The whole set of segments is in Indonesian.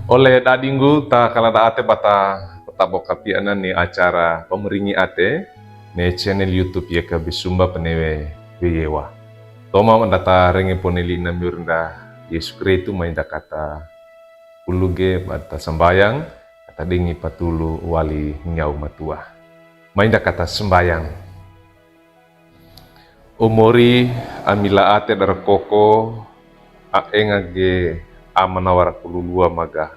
Oleh dadinggu ta kalada ate bata patabo kapianan ni acara pemeringi ate ne channel YouTube ya ka bisumba penewe beyewa. Toma mandata rengi poneli na miurnda Yesu Kristu mainda kata uluge bata sembayang kata dingi patulu wali nyau matua. Mainda kata sembayang. Umori amila ate dar koko engage amanawara kululua maga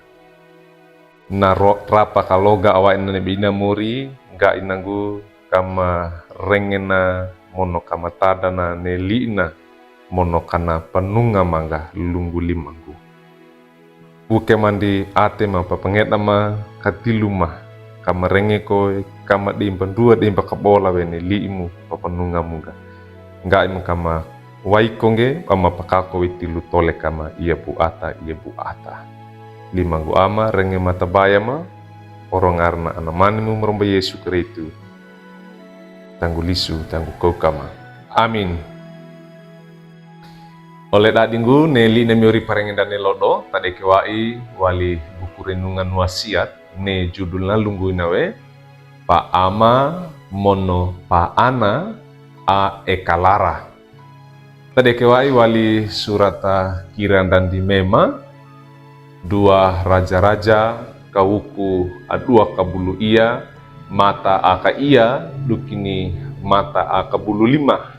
na rapa kaloga awa ina bina muri ga inangu kama rengena mono kama tadana nelina mono kana panunga manga lunggu limangu uke mandi ate ma papenget nama katiluma kama renge ko kama dimpan dua dimpa kabola wene liimu papanunga munga ga imu kama waikonge ama pakako witilu tole kama ia bu ata limangu ama renge mata bayama orang arna anamanimu meromba Yesu Kristu tanggu lisu tanggu kau kama amin. Oleh dadinggu neli nemiori parengen dan nelodo tade kewai wali buku renungan wasiat ne judulna lunggu nawe pa ama mono pa ana a ekalara. Tadi kewai wali surata kiran dan dimema dua raja-raja kawuku adua kabulu ia mata aka ia dukini mata aka bulu lima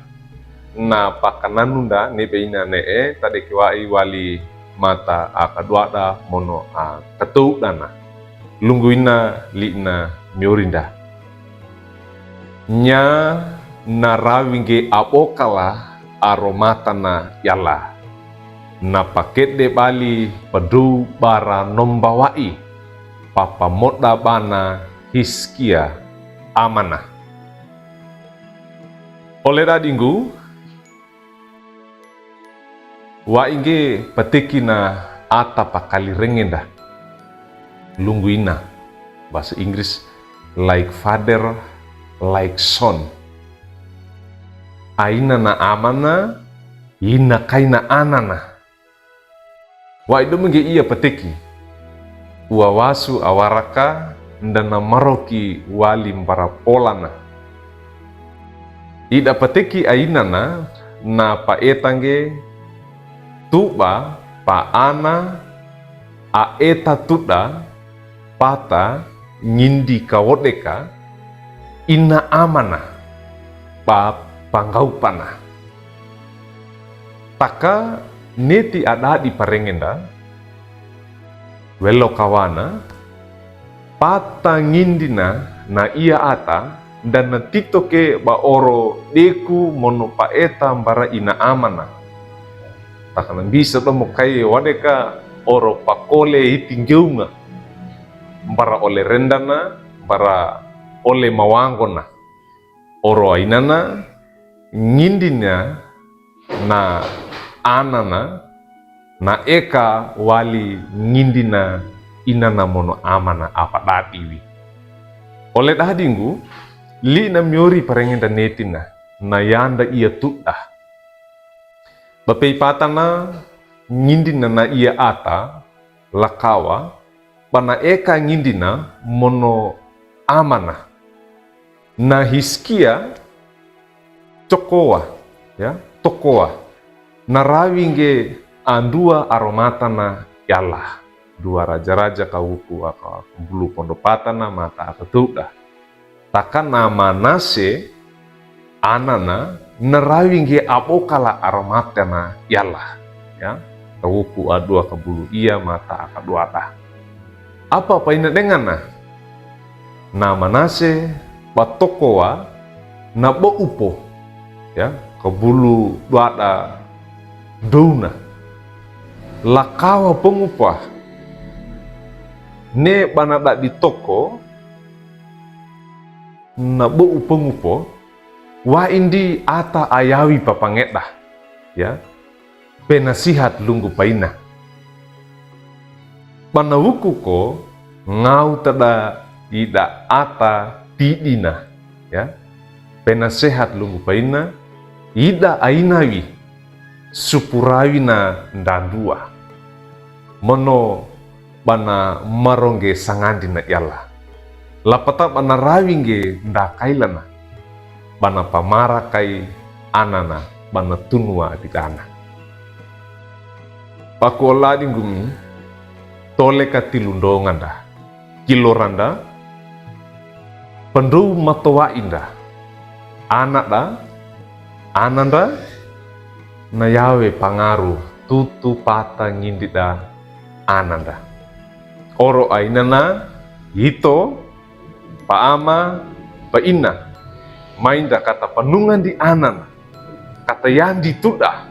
na pakananunda nebeina nee tadi kewai wali mata aka duada mono a ketu dana lungguina liina miorinda nya narawinge apokala aromatana yala na paket de bali pedu bara nombawai papa moda bana hiskia amana. Oleh dadinggu wa inge petikina ata pakali rengenda lungguina bahasa Inggris like father like son aina na amana ina kaina anana wa itu menge iya peteki uawasu awaraka ndana maroki wali mbara polana ida peteki ainana na paetange tuba pa ana aeta tuda pata nyindi kawodeka ina amana pa panggaupana taka neti ada di parengenda welo kawana pata ngindina na ia ata dan na titoke ba oro deku mono paeta mbara ina amana takana bisa tomo kai wadeka oro pakole itinggeunga mbara ole rendana mbara ole mawangona oro ainana ngindina na anana na eka wali ngindina inana mono amana apa datiwi. Oleh dadinggu li na miori parengenda netina na yanda ia tudah bapei patana ngindina na ia ata lakawa bana eka ngindina mono amana na hiskia cokoa ya tokoa narawinge andua aromatana yalla dua raja-raja kawuku aka bulu pondopatana mata aka tuda taka nama nase anana narawinge apokala aromatana yalla ya kawuku adua kabulu ia mata aka duata apa ina dengana nama nase batokoa na bo upo ya kabulu duada dona lakawa pengupah ne banada di toko na bo pengupo wa indi ata ayawi papangeta ya penasihat lunggu paina panawuku ko ngau tada ida ata tidina ya penasehat lunggu paina ida ainawi supurawina ndandua mono bana marongge sangandi na yala. Lapata bana rawinge nda kailana. Bana pamara kai anana bana tunua di dana. Pakola gumi tole ka tilundonganda. Kiloranda pendu matowa inda. Anak da ananda na yawe pangaruh tutu pata ngindida ananda. Oro ainana hito paama paina mainda kata panungan di anan kata yandi tudah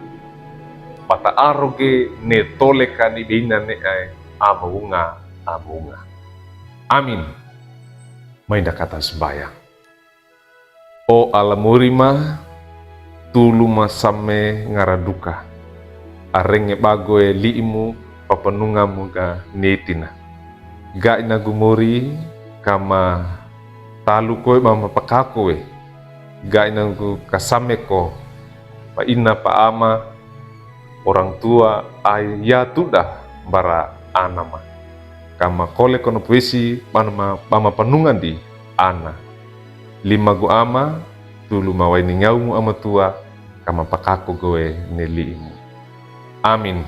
pata aroge ne toleka ni bina ne ai amunga. Amin. Mainda kata sembayang. O alamurima tulu masame ngaraduka arenge bagoe liimu papanungamu ga netina ga ina gumuri kama talu koe mama pakakoe ga ina gu kasame ko pa ina pa ama orang tua ayah tudah bara anama kama kole kono puisi mama panungan di ana lima gu ama tulu mawai ningaumu ama tua kama pakako goe neliimu. Amin.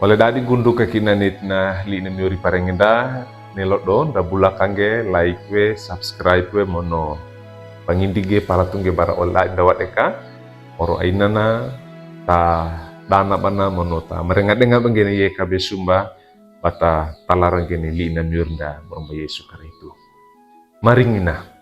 Oleh dadi gundu kakina nitna li nemiuri parengenda nelot don da bulakange like we subscribe we mono pangindige para tungge bara online dawat eka oro ainana ta dana bana mono ta merenga-denga bangene ye kabe sumba bata talarang gene li nemiurnda moromba Yesu karitu. Maringina